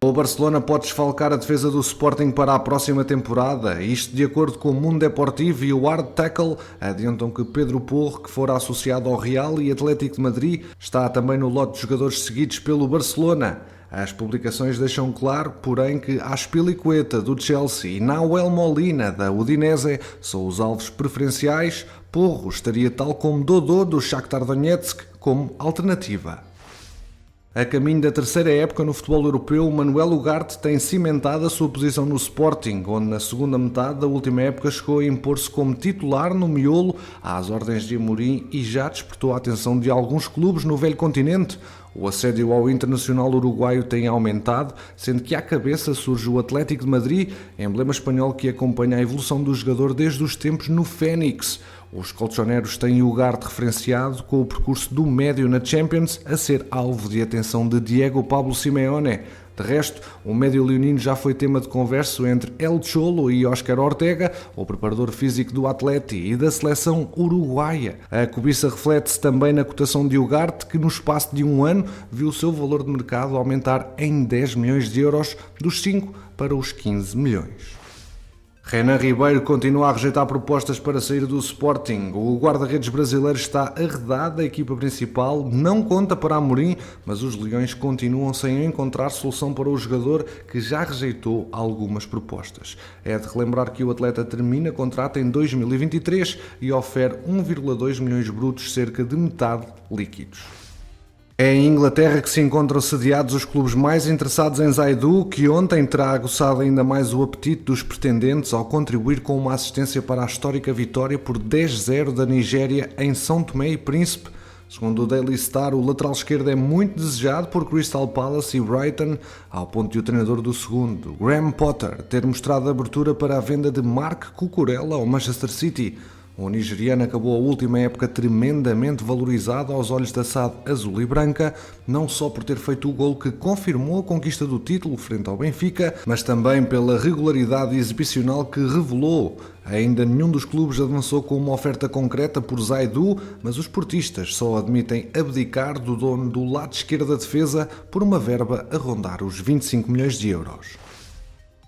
O Barcelona pode desfalcar a defesa do Sporting para a próxima temporada. Isto de acordo com o Mundo Deportivo e o Hard Tackle, adiantam que Pedro Porro, que fora associado ao Real e Atlético de Madrid, está também no lote de jogadores seguidos pelo Barcelona. As publicações deixam claro, porém, que Azpilicueta, do Chelsea, e Nahuel Molina, da Udinese, são os alvos preferenciais. Porro estaria, tal como Dodô, do Shakhtar Donetsk, como alternativa. A caminho da terceira época no futebol europeu, Manuel Ugarte tem cimentado a sua posição no Sporting, onde na segunda metade da última época chegou a impor-se como titular no miolo às ordens de Amorim e já despertou a atenção de alguns clubes no velho continente. O assédio ao internacional uruguaio tem aumentado, sendo que à cabeça surge o Atlético de Madrid, emblema espanhol que acompanha a evolução do jogador desde os tempos no Fénix. Os colchoneros têm o Ugarte referenciado com o percurso do médio na Champions a ser alvo de atenção de Diego Pablo Simeone. De resto, o médio leonino já foi tema de conversa entre El Cholo e Óscar Ortega, o preparador físico do Atleti e da seleção uruguaia. A cobiça reflete-se também na cotação de Ugarte, que no espaço de um ano viu o seu valor de mercado aumentar em 10 milhões de euros, dos 5 para os 15 milhões. Renan Ribeiro continua a rejeitar propostas para sair do Sporting. O guarda-redes brasileiro está arredado da equipa principal, não conta para Amorim, mas os leões continuam sem encontrar solução para o jogador, que já rejeitou algumas propostas. É de relembrar que o atleta termina contrato em 2023 e oferece 1,2 milhões brutos, cerca de metade líquidos. É em Inglaterra que se encontram sediados os clubes mais interessados em Zaidu, que ontem terá aguçado ainda mais o apetite dos pretendentes ao contribuir com uma assistência para a histórica vitória por 10-0 da Nigéria em São Tomé e Príncipe. Segundo o Daily Star, o lateral esquerdo é muito desejado por Crystal Palace e Brighton, ao ponto de o treinador do segundo, Graham Potter, ter mostrado abertura para a venda de Marc Cucurella ao Manchester City. O nigeriano acabou a última época tremendamente valorizado aos olhos da SAD azul e branca, não só por ter feito o golo que confirmou a conquista do título frente ao Benfica, mas também pela regularidade exibicional que revelou. Ainda nenhum dos clubes avançou com uma oferta concreta por Zaidu, mas os portistas só admitem abdicar do dono do lado esquerdo da defesa por uma verba a rondar os 25 milhões de euros.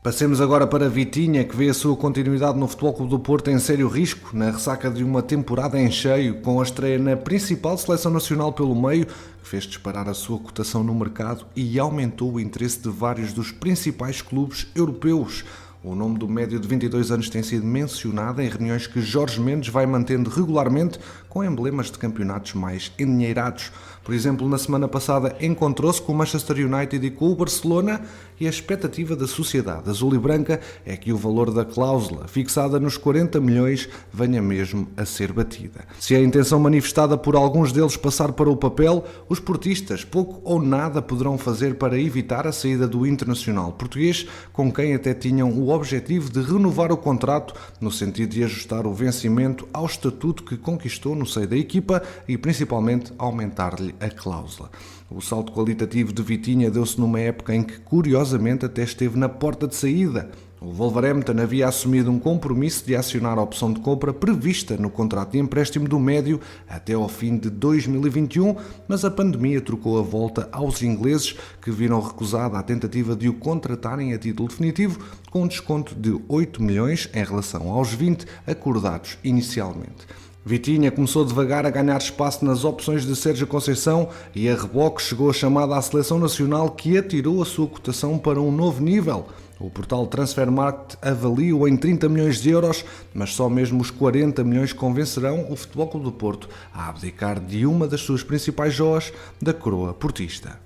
Passemos agora para Vitinha, que vê a sua continuidade no Futebol Clube do Porto em sério risco, na ressaca de uma temporada em cheio, com a estreia na principal seleção nacional pelo meio, que fez disparar a sua cotação no mercado e aumentou o interesse de vários dos principais clubes europeus. O nome do médio de 22 anos tem sido mencionado em reuniões que Jorge Mendes vai mantendo regularmente com emblemas de campeonatos mais endinheirados. Por exemplo, na semana passada encontrou-se com o Manchester United e com o Barcelona e a expectativa da sociedade azul e branca é que o valor da cláusula, fixada nos 40 milhões, venha mesmo a ser batida. Se a intenção manifestada por alguns deles passar para o papel, os portistas pouco ou nada poderão fazer para evitar a saída do internacional português, com quem até tinham o objetivo de renovar o contrato no sentido de ajustar o vencimento ao estatuto que conquistou no seio da equipa e principalmente aumentar-lhe a cláusula. O salto qualitativo de Vitinha deu-se numa época em que curiosamente até esteve na porta de saída. O Wolverhampton havia assumido um compromisso de acionar a opção de compra prevista no contrato de empréstimo do médio até ao fim de 2021, mas a pandemia trocou a volta aos ingleses, que viram recusada a tentativa de o contratarem a título definitivo, com um desconto de 8 milhões em relação aos 20 acordados inicialmente. Vitinha começou devagar a ganhar espaço nas opções de Sérgio Conceição e a reboque chegou a chamada à seleção nacional, que atirou a sua cotação para um novo nível. O portal Transfermarkt avalia-o em 30 milhões de euros, mas só mesmo os 40 milhões convencerão o Futebol Clube do Porto a abdicar de uma das suas principais joias da coroa portista.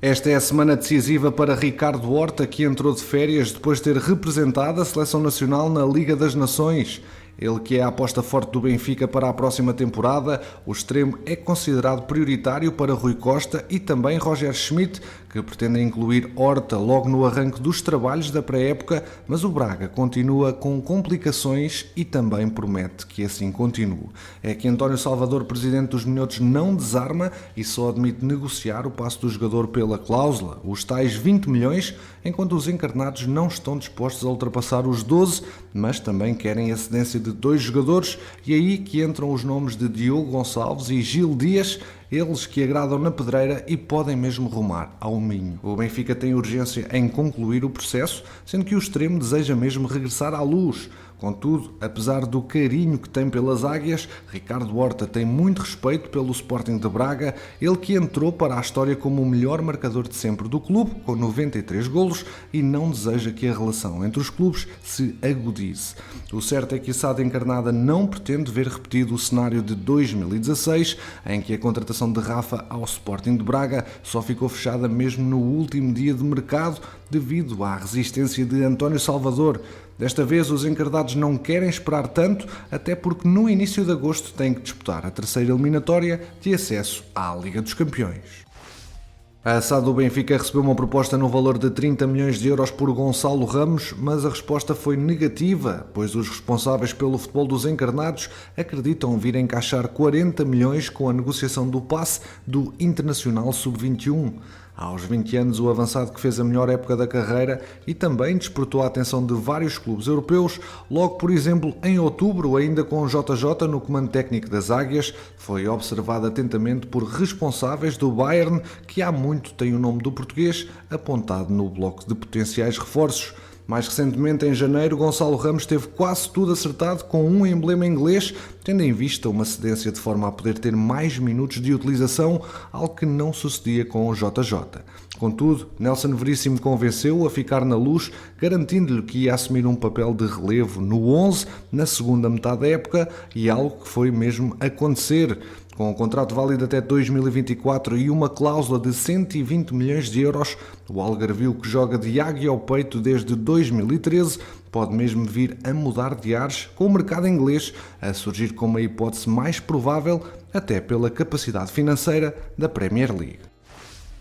Esta é a semana decisiva para Ricardo Horta, que entrou de férias depois de ter representado a seleção nacional na Liga das Nações. Ele, que é a aposta forte do Benfica para a próxima temporada, o extremo é considerado prioritário para Rui Costa e também Roger Schmidt, que pretendem incluir Horta logo no arranque dos trabalhos da pré-época, mas o Braga continua com complicações e também promete que assim continue. É que António Salvador, presidente dos Minhotos, não desarma e só admite negociar o passe do jogador pela cláusula, os tais 20 milhões, enquanto os encarnados não estão dispostos a ultrapassar os 12, mas também querem a cedência de 2 jogadores, e aí que entram os nomes de Diogo Gonçalves e Gil Dias. eles que agradam na pedreira e podem mesmo rumar ao Minho. O Benfica tem urgência em concluir o processo, sendo que o extremo deseja mesmo regressar à luz. Contudo, apesar do carinho que tem pelas águias, Ricardo Horta tem muito respeito pelo Sporting de Braga, ele que entrou para a história como o melhor marcador de sempre do clube, com 93 golos, e não deseja que a relação entre os clubes se agudize. O certo é que a SAD encarnada não pretende ver repetido o cenário de 2016, em que a contratação de Rafa ao Sporting de Braga só ficou fechada mesmo no último dia de mercado, devido à resistência de António Salvador. Desta vez, os encardados não querem esperar tanto, até porque no início de agosto têm que disputar a terceira eliminatória de acesso à Liga dos Campeões. A SAD do Benfica recebeu uma proposta no valor de 30 milhões de euros por Gonçalo Ramos, mas a resposta foi negativa, pois os responsáveis pelo futebol dos encarnados acreditam vir encaixar 40 milhões com a negociação do passe do Internacional Sub-21. Aos 20 anos, o avançado que fez a melhor época da carreira e também despertou a atenção de vários clubes europeus, logo, por exemplo, em outubro, ainda com o JJ no comando técnico das Águias, foi observado atentamente por responsáveis do Bayern, que há muito tem o nome do português apontado no bloco de potenciais reforços. Mais recentemente, em janeiro, Gonçalo Ramos teve quase tudo acertado com um emblema inglês, tendo em vista uma cedência de forma a poder ter mais minutos de utilização, algo que não sucedia com o JJ. Contudo, Nelson Veríssimo convenceu-o a ficar na luz, garantindo-lhe que ia assumir um papel de relevo no 11 na segunda metade da época, e algo que foi mesmo acontecer. Com um contrato válido até 2024 e uma cláusula de 120 milhões de euros, o algarvio, que joga de águia ao peito desde 2013, pode mesmo vir a mudar de ares, com o mercado inglês a surgir como a hipótese mais provável, até pela capacidade financeira da Premier League.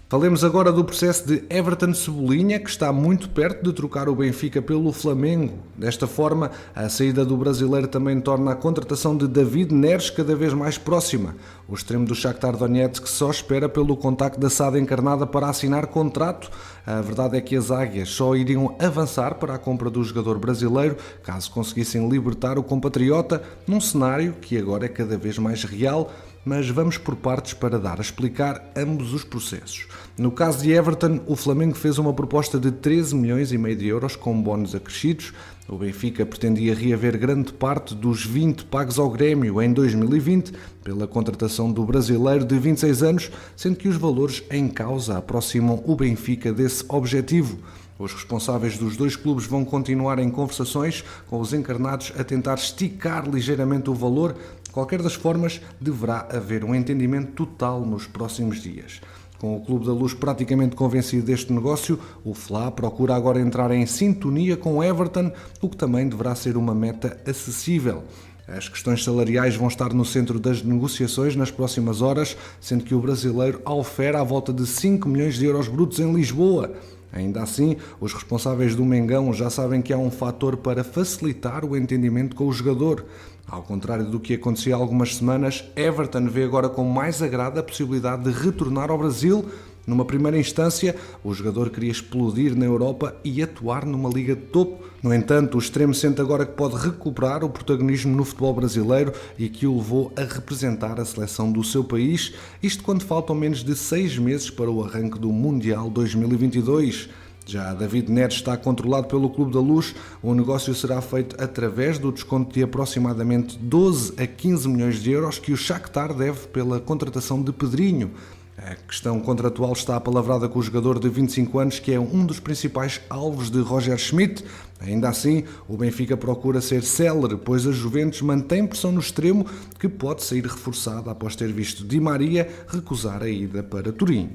Falemos agora do processo de Everton Cebolinha, que está muito perto de trocar o Benfica pelo Flamengo. Desta forma, a saída do brasileiro também torna a contratação de David Neres cada vez mais próxima. O extremo do Shakhtar Donetsk só espera pelo contacto da SAD encarnada para assinar contrato. A verdade é que as águias só iriam avançar para a compra do jogador brasileiro caso conseguissem libertar o compatriota, num cenário que agora é cada vez mais real, mas vamos por partes para dar a explicar ambos os processos. No caso de Everton, o Flamengo fez uma proposta de 13 milhões e meio de euros com bónus acrescidos. O Benfica pretendia reaver grande parte dos 20 pagos ao Grêmio em 2020 pela contratação do brasileiro de 26 anos, sendo que os valores em causa aproximam o Benfica desse objetivo. Os responsáveis dos dois clubes vão continuar em conversações com os encarnados a tentar esticar ligeiramente o valor. De qualquer das formas, deverá haver um entendimento total nos próximos dias. Com o Clube da Luz praticamente convencido deste negócio, o Fla procura agora entrar em sintonia com o Everton, o que também deverá ser uma meta acessível. As questões salariais vão estar no centro das negociações nas próximas horas, sendo que o brasileiro ofere à volta de 5 milhões de euros brutos em Lisboa. Ainda assim, os responsáveis do Mengão já sabem que há um fator para facilitar o entendimento com o jogador. Ao contrário do que acontecia há algumas semanas, Everton vê agora com mais agrado a possibilidade de retornar ao Brasil. Numa primeira instância, o jogador queria explodir na Europa e atuar numa liga de topo. No entanto, o extremo sente agora que pode recuperar o protagonismo no futebol brasileiro e que o levou a representar a seleção do seu país, isto quando faltam menos de 6 meses para o arranque do Mundial 2022. Já David Neres está controlado pelo Clube da Luz. O negócio será feito através do desconto de aproximadamente 12 a 15 milhões de euros que o Shakhtar deve pela contratação de Pedrinho. A questão contratual está apalavrada com o jogador de 25 anos, que é um dos principais alvos de Roger Schmidt. Ainda assim, o Benfica procura ser célere, pois a Juventus mantém pressão no extremo, que pode sair reforçada após ter visto Di Maria recusar a ida para Turim.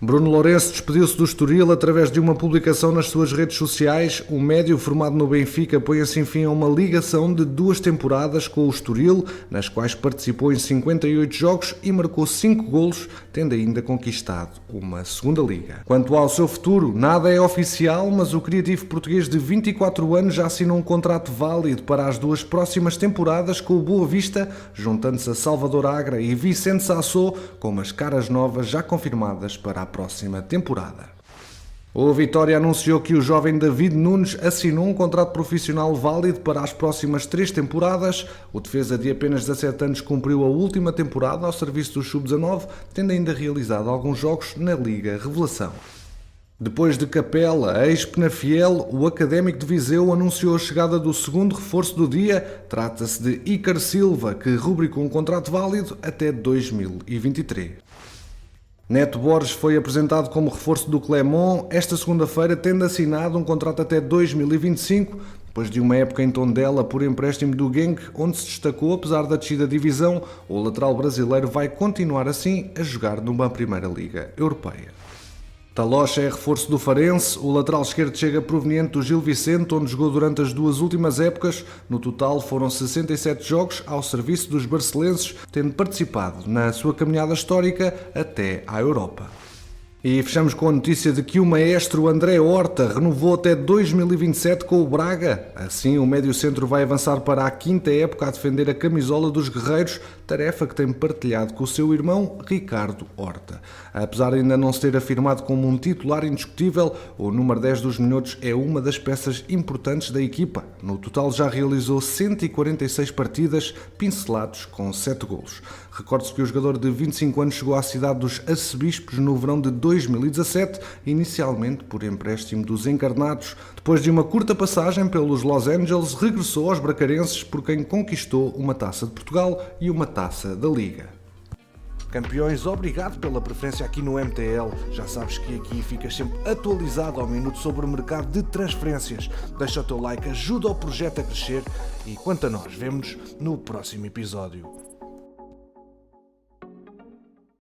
Bruno Lourenço despediu-se do Estoril através de uma publicação nas suas redes sociais. O médio formado no Benfica põe assim fim a uma ligação de 2 temporadas com o Estoril, nas quais participou em 58 jogos e marcou 5 golos, tendo ainda conquistado uma segunda liga. Quanto ao seu futuro, nada é oficial, mas o criativo português de 24 anos já assinou um contrato válido para as 2 próximas temporadas com o Boa Vista, juntando-se a Salvador Agra e Vicente Sassou, com umas caras novas já confirmadas para a próxima temporada. O Vitória anunciou que o jovem David Nunes assinou um contrato profissional válido para as próximas 3 temporadas. O defesa de apenas 17 anos cumpriu a última temporada ao serviço do Sub-19, tendo ainda realizado alguns jogos na Liga Revelação. Depois de Capela, ex-Penafiel, o Académico de Viseu anunciou a chegada do segundo reforço do dia. Trata-se de Ícar Silva, que rubricou um contrato válido até 2023. Neto Borges foi apresentado como reforço do Clermont esta segunda-feira, tendo assinado um contrato até 2025, depois de uma época em Tondela por empréstimo do Genk, onde se destacou apesar da descida da divisão. O lateral brasileiro vai continuar assim a jogar numa primeira liga europeia. Talocha é reforço do Farense. O lateral esquerdo chega proveniente do Gil Vicente, onde jogou durante as 2 últimas épocas. No total foram 67 jogos ao serviço dos barcelenses, tendo participado na sua caminhada histórica até à Europa. E fechamos com a notícia de que o maestro André Horta renovou até 2027 com o Braga. Assim, o médio-centro vai avançar para a 5ª época a defender a camisola dos guerreiros, tarefa que tem partilhado com o seu irmão Ricardo Horta. Apesar de ainda não se ter afirmado como um titular indiscutível, o número 10 dos minhotos é uma das peças importantes da equipa. No total já realizou 146 partidas, pincelados com 7 golos. Recorde-se que o jogador de 25 anos chegou à cidade dos Arcebispos no verão de 2017, inicialmente por empréstimo dos Encarnados. Depois de uma curta passagem pelos Los Angeles, regressou aos bracarenses, por quem conquistou uma Taça de Portugal e uma Taça da Liga. Campeões, obrigado pela preferência aqui no MTL. Já sabes que aqui ficas sempre atualizado ao minuto sobre o mercado de transferências. Deixa o teu like, ajuda o projeto a crescer e quanto a nós, vemo-nos no próximo episódio.